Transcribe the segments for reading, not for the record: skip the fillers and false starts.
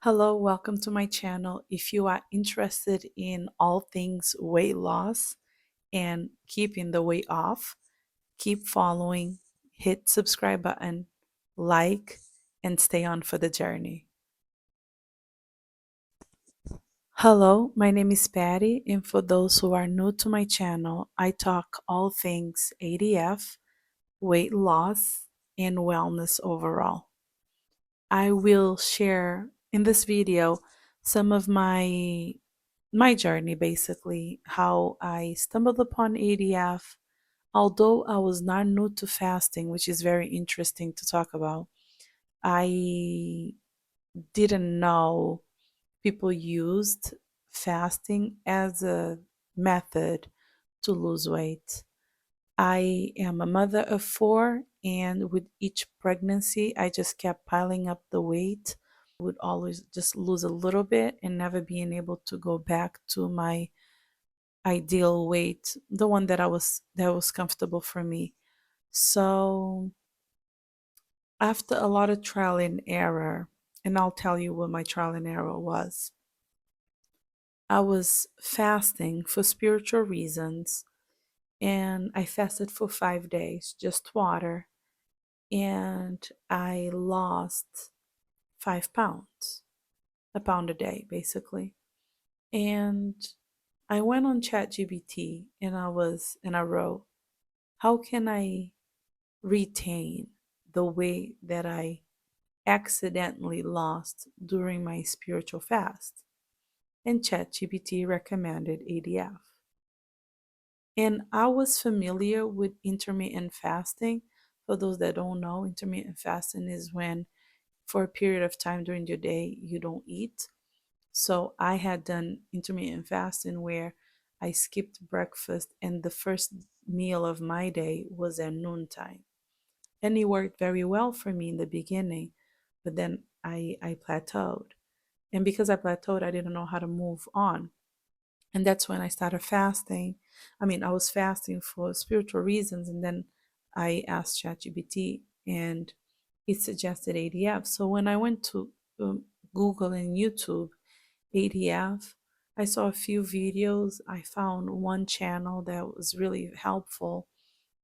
Hello, welcome to my channel. If you are interested in all things weight loss and keeping the weight off, keep following, hit subscribe button, like, and stay on for the journey. Hello, my name is Patty, and for those who are new to my channel, I talk all things ADF, weight loss, and wellness overall. I will share in this video some of my journey, basically how I stumbled upon ADF. Although I was not new to fasting, which is very interesting to talk about, I didn't know people used fasting as a method to lose weight. I am a mother of four, and with each pregnancy, I just kept piling up the weight. Would always just lose a little bit and never being able to go back to my ideal weight, the one that was comfortable for me. So after a lot of trial and error, and I'll tell you what my trial and error was. I was fasting for spiritual reasons, and I fasted for 5 days, just water, and I lost 5 pounds, a pound a day, basically. And I went on ChatGPT and I wrote, how can I retain the weight that I accidentally lost during my spiritual fast? And ChatGPT recommended ADF. And I was familiar with intermittent fasting. For those that don't know, intermittent fasting is when for a period of time during your day you don't eat. So I had done intermittent fasting where I skipped breakfast and the first meal of my day was at noontime. And it worked very well for me in the beginning, but then I plateaued. And because I plateaued, I didn't know how to move on. And that's when I started fasting. I was fasting for spiritual reasons, and then I asked ChatGPT, and it suggested ADF. So when I went to Google and YouTube, ADF, I saw a few videos. I found one channel that was really helpful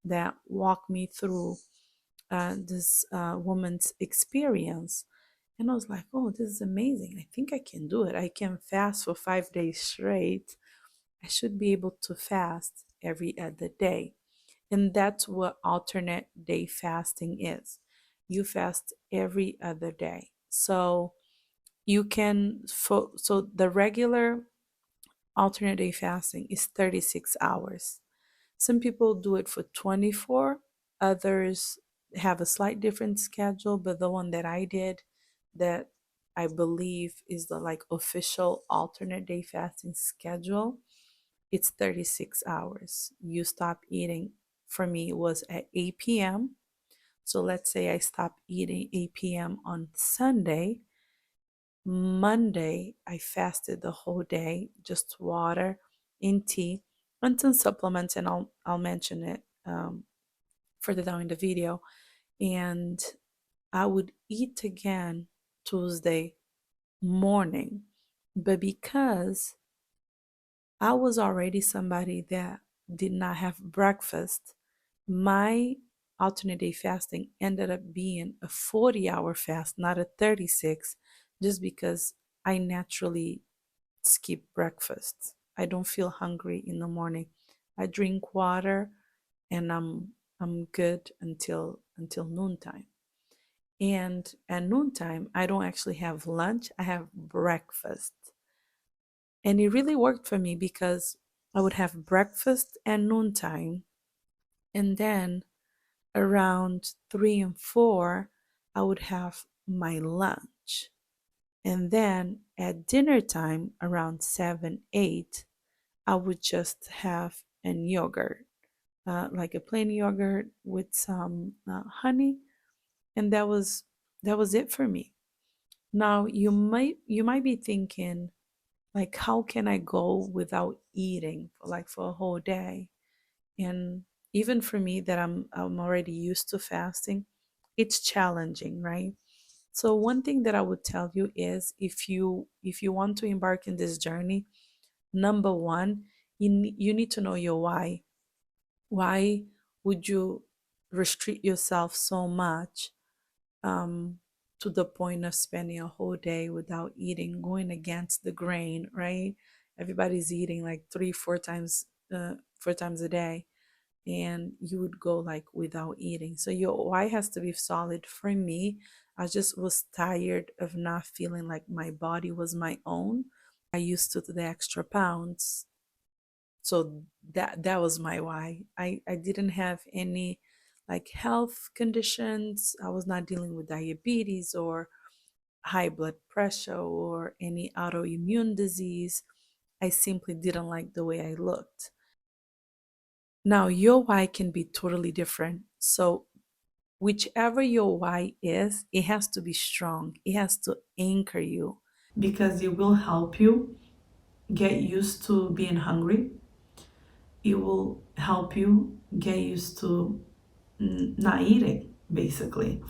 that walked me through this woman's experience. And I was like, oh, this is amazing. I think I can do it. I can fast for 5 days straight. I should be able to fast every other day. And that's what alternate day fasting is. You fast every other day. So you can, so the regular alternate day fasting is 36 hours. Some people do it for 24, others have a slight different schedule, but the one that I did, that I believe is the like official alternate day fasting schedule, it's 36 hours. You stop eating, for me, it was at 8 p.m. So let's say I stop eating 8 p.m. on Sunday. Monday, I fasted the whole day, just water and tea and some supplements, and I'll mention it further down in the video. And I would eat again Tuesday morning, but because I was already somebody that did not have breakfast, my alternate day fasting ended up being a 40-hour fast, not a 36, just because I naturally skip breakfast. I don't feel hungry in the morning. I drink water and I'm good until noontime. And at noontime, I don't actually have lunch, I have breakfast. And it really worked for me because I would have breakfast at noontime, and then around 3 and 4, I would have my lunch. And then at dinner time, around 7, 8, I would just have an yogurt, like a plain yogurt with some honey, and that was it for me. Now you might be thinking, like, how can I go without eating for a whole day? And even for me that I'm already used to fasting, it's challenging, right? So one thing that I would tell you is if you want to embark in this journey, number one, you need to know your why. Why would you restrict yourself so much, um, to the point of spending a whole day without eating, going against the grain, right? Everybody's eating like three, 4 times a day, and you would go like without eating. So your why has to be solid. For me, I just was tired of not feeling like my body was my own. I used to the extra pounds. So that was my why. I didn't have any like health conditions. I was not dealing with diabetes or high blood pressure or any autoimmune disease. I simply didn't like the way I looked. Now, your why can be totally different. So, whichever your why is, it has to be strong. It has to anchor you because it will help you get used to being hungry. It will help you get used to not eating, basically.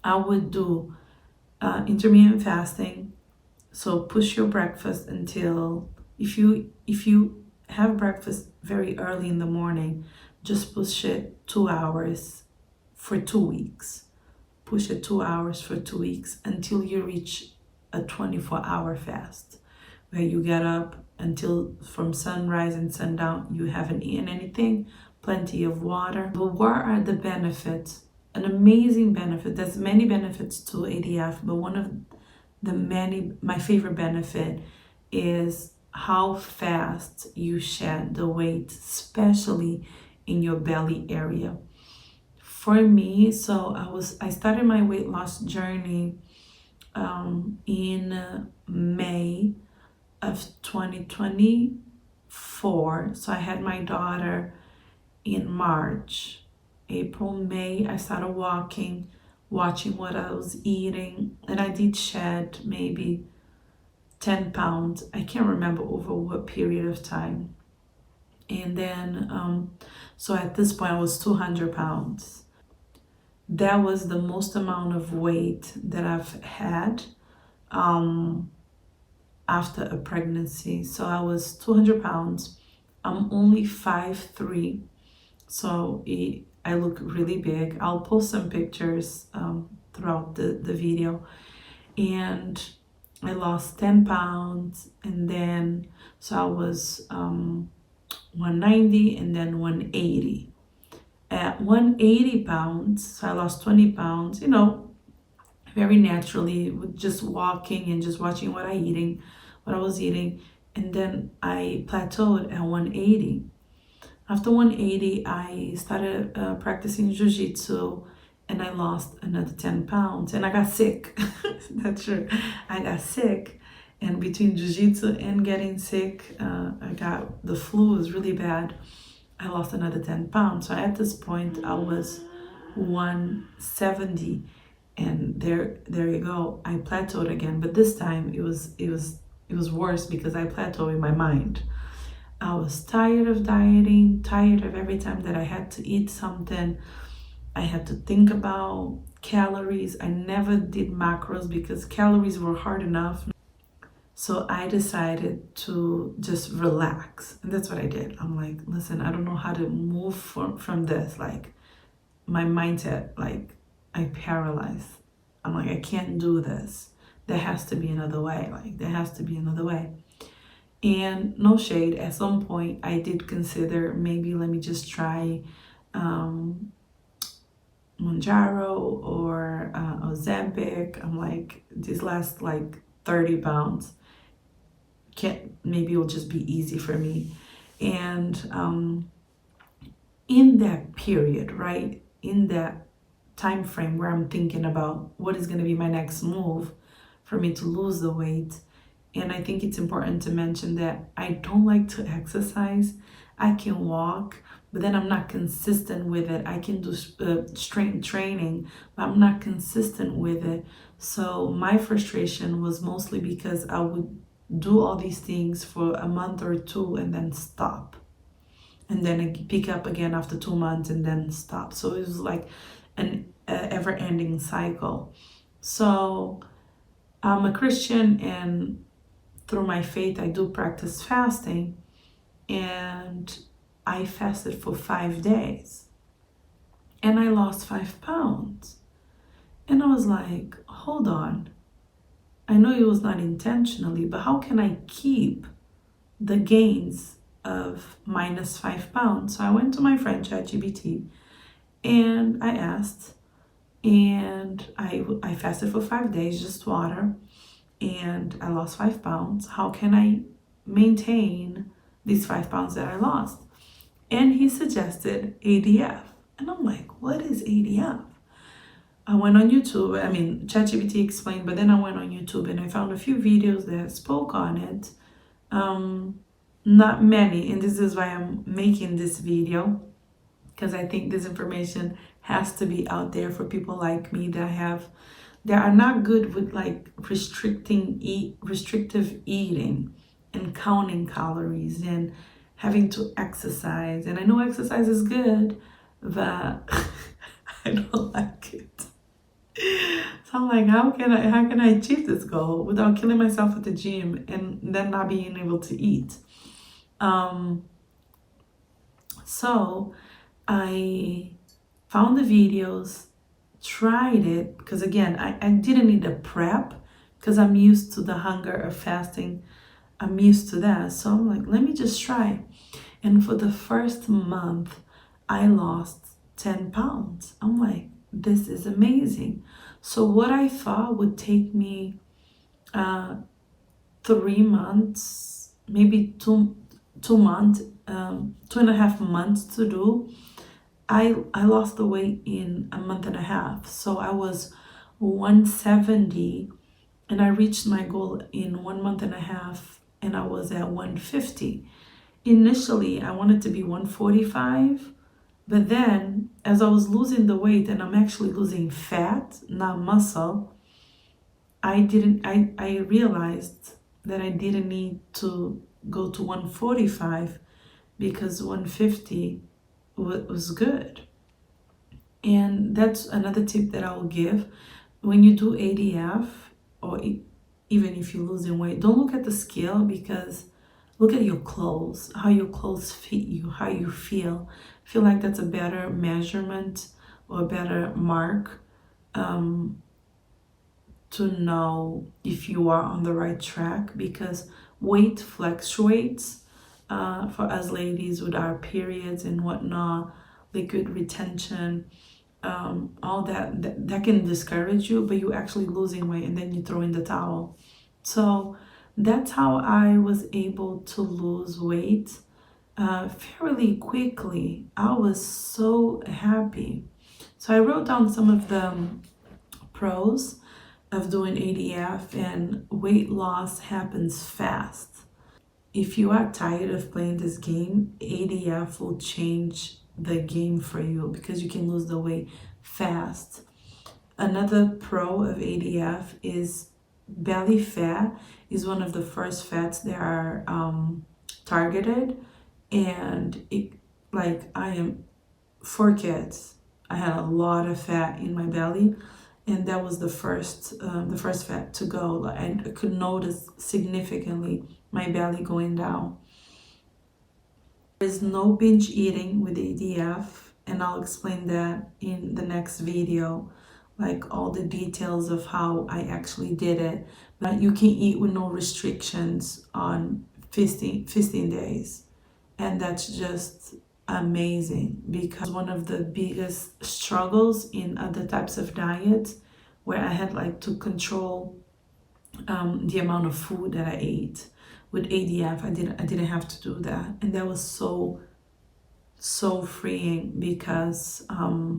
I would do intermittent fasting. So push your breakfast until if you have breakfast very early in the morning, just push it 2 hours for 2 weeks. Push it 2 hours for 2 weeks until you reach a 24-hour fast, where you get up until from sunrise and sundown, you haven't eaten anything, plenty of water. But what are the benefits? An amazing benefit. There's many benefits to ADF, but one of my favorite benefit is how fast you shed the weight, especially in your belly area. For me, so I started my weight loss journey in May of 2024. So I had my daughter in March. April, May, I started walking, watching what I was eating, and I did shed maybe 10 pounds. I can't remember over what period of time. And then, so at this point, I was 200 pounds. That was the most amount of weight that I've had after a pregnancy. So I was 200 pounds. I'm only 5'3", so I look really big. I'll post some pictures throughout the video. And I lost 10 pounds, and then so I was 190 and then 180. At 180 pounds, so I lost 20 pounds, very naturally with just walking and just watching what I was eating. And then I plateaued at 180. After 180, I started practicing jiu-jitsu, and I lost another 10 pounds, and I got sick. That's true. I got sick, and between jiu-jitsu and getting sick, I got the flu was really bad. I lost another 10 pounds. So at this point, I was 170, and there you go. I plateaued again, but this time it was worse because I plateaued in my mind. I was tired of dieting, tired of every time that I had to eat something, I had to think about calories. I never did macros because calories were hard enough. So I decided to just relax. And that's what I did. I'm like, listen, I don't know how to move from this. Like, my mindset, like, I paralyzed. I'm like, I can't do this. There has to be another way. Like, there has to be another way. And no shade, at some point I did consider maybe let me just try Monjaro or Ozempic. I'm like, these last like 30 pounds. Maybe it'll just be easy for me. And in that period, right, in that time frame where I'm thinking about what is going to be my next move for me to lose the weight. And I think it's important to mention that I don't like to exercise. I can walk, but then I'm not consistent with it. I can do strength training, but I'm not consistent with it. So my frustration was mostly because I would do all these things for a month or two and then stop. And then I pick up again after 2 months and then stop. So it was like an ever-ending cycle. So I'm a Christian, and through my faith, I do practice fasting. And I fasted for 5 days and I lost 5 pounds. And I was like, hold on. I know it was not intentionally, but how can I keep the gains of minus 5 pounds? So I went to my friend ChatGPT and I asked, and I fasted for 5 days, just water, and I lost 5 pounds. How can I maintain these 5 pounds that I lost? And he suggested ADF. And I'm like, what is ADF? I went on YouTube. I mean, ChatGPT explained, but then I went on YouTube and I found a few videos that spoke on it. Not many, and this is why I'm making this video, because I think this information has to be out there for people like me that are not good with like restrictive eating and counting calories and having to exercise. And I know exercise is good, but I don't like it. So I'm like, how can I achieve this goal without killing myself at the gym and then not being able to eat? Um, so I found the videos, tried it, because again, I didn't need a prep because I'm used to the hunger of fasting. I'm used to that. So I'm like, let me just try. And for the first month, I lost 10 pounds. I'm like, this is amazing. So what I thought would take me 3 months, maybe 2 months, 2.5 months to do, I lost the weight in a month and a half. So I was 170 and I reached my goal in 1 month and a half, and I was at 150. Initially, I wanted to be 145, but then as I was losing the weight and I'm actually losing fat, not muscle, I realized that I didn't need to go to 145 because 150 was good. And that's another tip that I will give. When you do ADF, or even if you're losing weight, don't look at the scale, because look at your clothes, how your clothes fit you, how you feel. I feel like that's a better measurement or a better mark to know if you are on the right track, because weight fluctuates for us ladies with our periods and whatnot, liquid retention, all that can discourage you, but you actually losing weight and then you throw in the towel. So that's how I was able to lose weight fairly quickly. I was so happy. So I wrote down some of the pros of doing ADF, and weight loss happens fast. If you are tired of playing this game, ADF will change the game for you because you can lose the weight fast. Another pro of ADF is belly fat is one of the first fats that are targeted, and it, like, I am 4 kids. I had a lot of fat in my belly, and that was the first fat to go. I could notice significantly my belly going down. There's no binge eating with ADF, and I'll explain that in the next video, like all the details of how I actually did it. But you can eat with no restrictions on feasting days, and that's just amazing, because one of the biggest struggles in other types of diets where I had like to control the amount of food that I ate. With ADF, I didn't have to do that, and that was so freeing, because I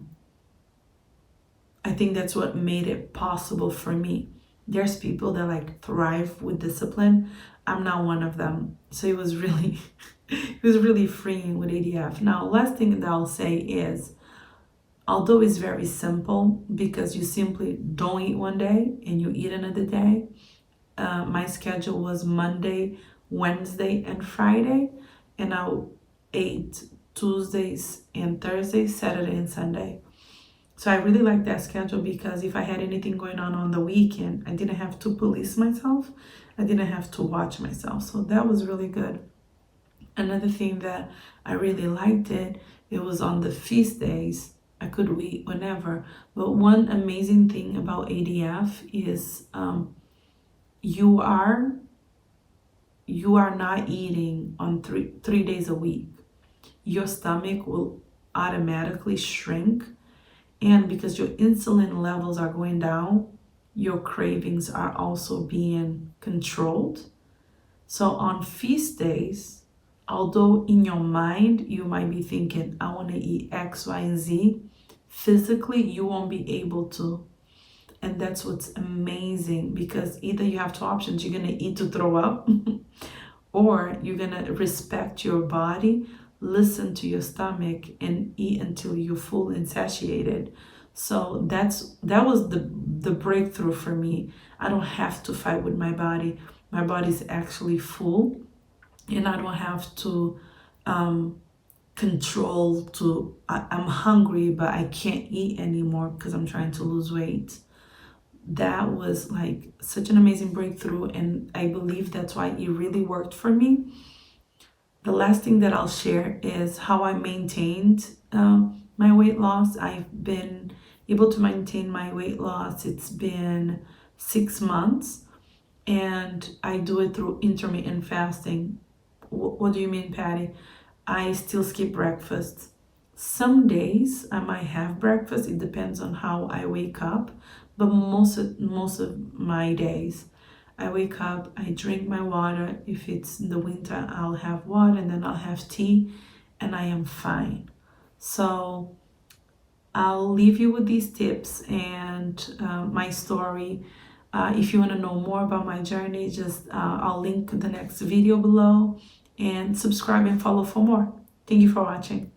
think that's what made it possible for me. There's people that like thrive with discipline. I'm not one of them. So it was really it was really freeing with ADF. Now, last thing that I'll say is, although it's very simple because you simply don't eat one day and you eat another day, my schedule was Monday, Wednesday, and Friday, and I ate Tuesdays and Thursdays, Saturday and Sunday. So I really like that schedule because if I had anything going on the weekend, I didn't have to police myself. I didn't have to watch myself. So that was really good. Another thing that I really liked it was on the feast days. I could eat whenever. But one amazing thing about ADF is you are you are not eating on three days a week. Your stomach will automatically shrink, and because your insulin levels are going down, your cravings are also being controlled. So on feast days, although in your mind you might be thinking, I want to eat X, Y, and Z, physically you won't be able to. And that's what's amazing, because either you have two options: you're going to eat to throw up, or you're going to respect your body, listen to your stomach, and eat until you're full and satiated. So that was the breakthrough for me. I don't have to fight with my body. My body's actually full, and I don't have to control to I'm hungry but I can't eat anymore because I'm trying to lose weight. That was like such an amazing breakthrough, and I believe that's why it really worked for me. The last thing that I'll share is how I maintained my weight loss. I've been able to maintain my weight loss. It's been 6 months, and I do it through intermittent fasting. What do you mean, Patty? I still skip breakfast. Some days I might have breakfast. It depends on how I wake up. But most of my days, I wake up, I drink my water. If it's in the winter, I'll have water, and then I'll have tea, and I am fine. So I'll leave you with these tips and my story. If you want to know more about my journey, just I'll link the next video below, and subscribe and follow for more. Thank you for watching.